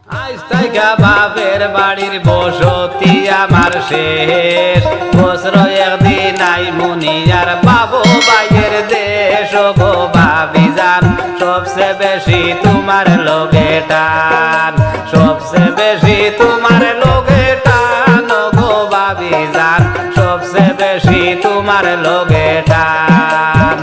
আজ থেকে বাপের বাড়ির বসতি আমার শেষ, বছর একদিন আই মুনিয়ার বাবু বাইয়ের দেশ গো ভাবি যান, সবসে বেশি তোমার লগে টান, সবসে বেশি তোমার লগে টান গো ভাবি যান, সবসে বেশি তোমার লগে টান।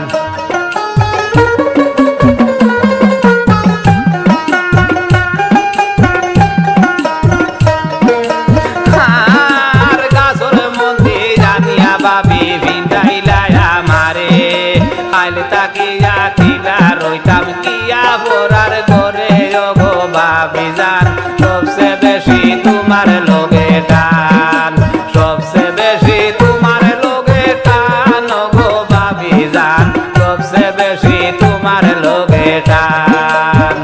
তাকিয়া কিলা রইতাম কিয়া ভরার ঘরে গো ভাবি যান, সবসে বেশি তোমার লগে টান, সবসে বেশি তোমার লগে টান গো ভাবি যান, সবসে বেশি তোমার লগে টান।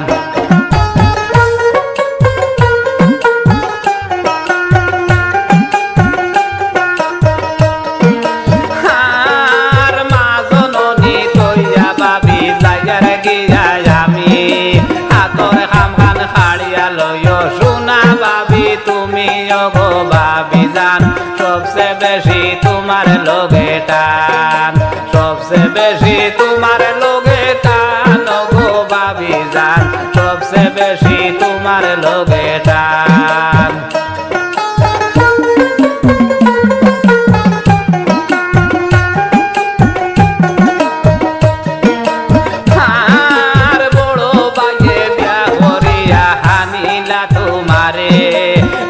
সবসে বেশি তোমার লগে টান, সবসে বেশি তোমার লগে টান গো ভাবি যান, সবসে বেশি তোমার লগে টান। আর বড় ভাইয়ে বিয়া করিয়া হানিলা তোমারে,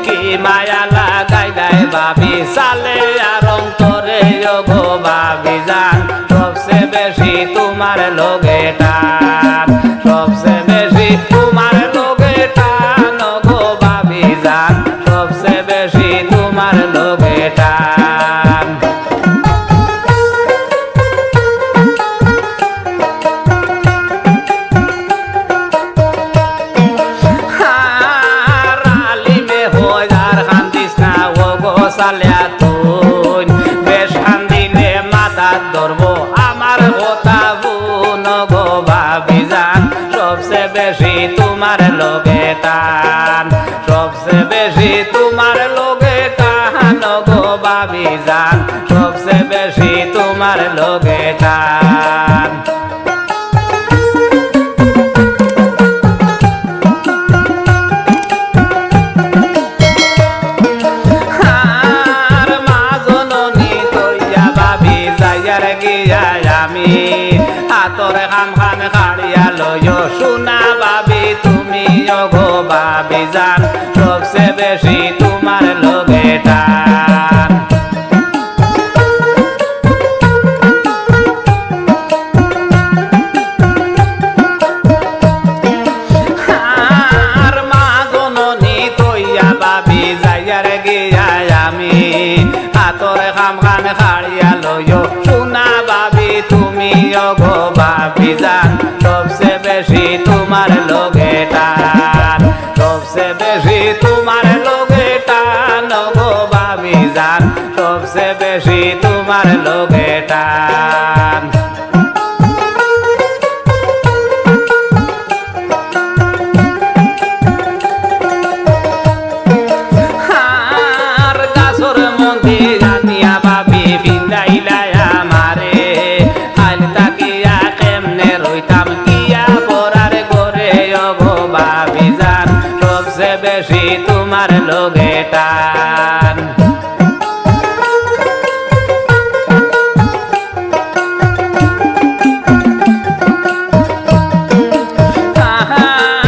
কি মায়া লাগাইলাই ভাবি সালে আর অন্তরে গো ভাবি যান, সবসে বেশি তোমার লগে টান, সবসে বেশি তোমার লগে টান গো ভাবি যান, সবসে বেশি তোমার লগে টান। সালিয়া তুই বেশ কান্দিলে মাথা ধরবো আমার কথা বুন গো ভাবি যান, সবসে বেশি তোমার লগে টান, সবসে বেশি তোমার লগে টান গো ভাবি যান, সবসে বেশি তোমার লগে টান। আমি হাতর খাম খান খাড়িয়া লয় সোনা ভাবি তুমি গো ভাবি যান, সবসে বেশি তোমার লগে টান। আর মা জননী তৈয়া ভাবি যাইয়ার গিয়া আমি হাতর খাম খান খাড়িয়া লয় সোনা ভাবি তুমি গো ভাবি যান, সবসে বেশি তোমার লগে টান, সবসে বেশি তোমার লগে টান গো ভাবি যান, সবসে বেশি তোমার লগে টান। আর গাছর মন্দি জানিয়া ভাবি ফিন্দাইলাই আমারে, আজ তাকিয়া কেমনে রইতাম কিয়া পরার ঘরে গো ভাবি যান, সবসে বেশি তোমার লগে টান।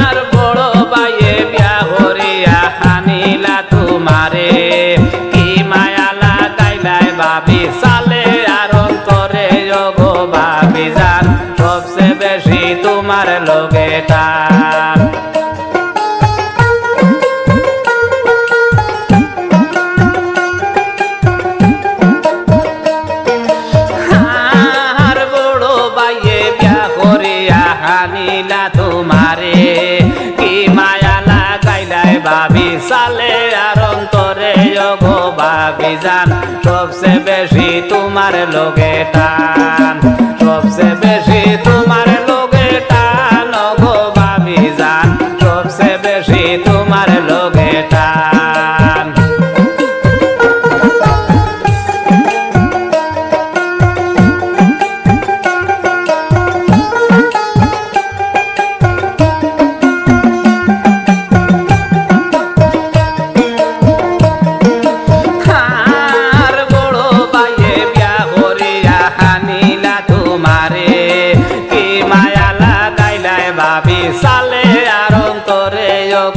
আর বড় ভাইয়ে বিয়া করিয়া হানিলা তোমারে, কি মায়া লাগাইলাই ভাবি সালে আর অন্তরে গো ভাবি যান, সবসে বেশি তোমার লগে টান। আর বড় ভাইয়ে বিয়া করিয়া হানিলা তোমারে, কি মায়া লাগাইলাই ভাবি সালে আর অন্তরে গো ভাবি যান, সবসে বেশি তোমার লগে টান, সবসে বেশি তোমার লগে টান গো ভাবি যান, সবসে বেশি তোমার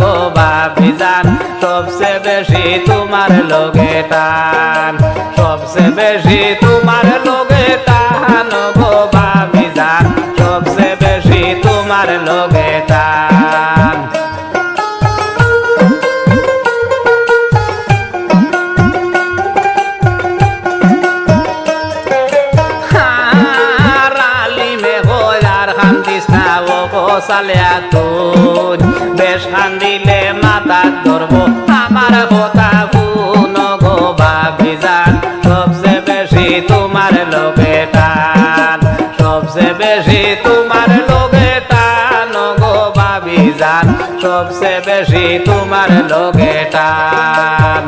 গো ভাবি জান সবচেয়ে বেশি তোমার লগে টান সবচেয়ে বেশি তোমার লগে টান গো ভাবি জান সবচেয়ে বেশি তোমার লগে টান সালিয়া তুই বেশ কান্দিলে মাথা ধরবো আমার কথা শুন গো ভাবি জান সবচেয়ে বেশি তোমার লগে টান সবচেয়ে বেশি তোমার লগে টান গো ভাবি জান সবচেয়ে বেশি তোমার লগে টান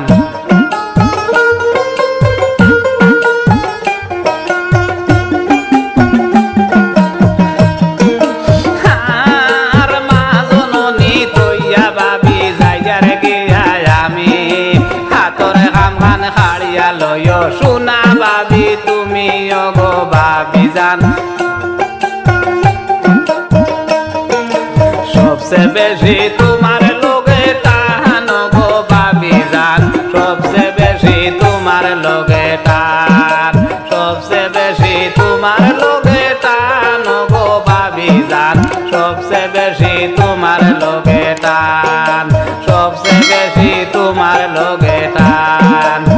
সোনা ভাবি তুমি গো ভাবি জান সবচেয়ে বেশি তোমার লগে টান গো ভাবি জান সবচেয়ে বেশি তোমার লগে টান সবচেয়ে বেশি তোমার লগে টান গো ভাবি জান সবচেয়ে বেশি তোমার লগে টান সবচেয়ে বেশি তোমার লগে টান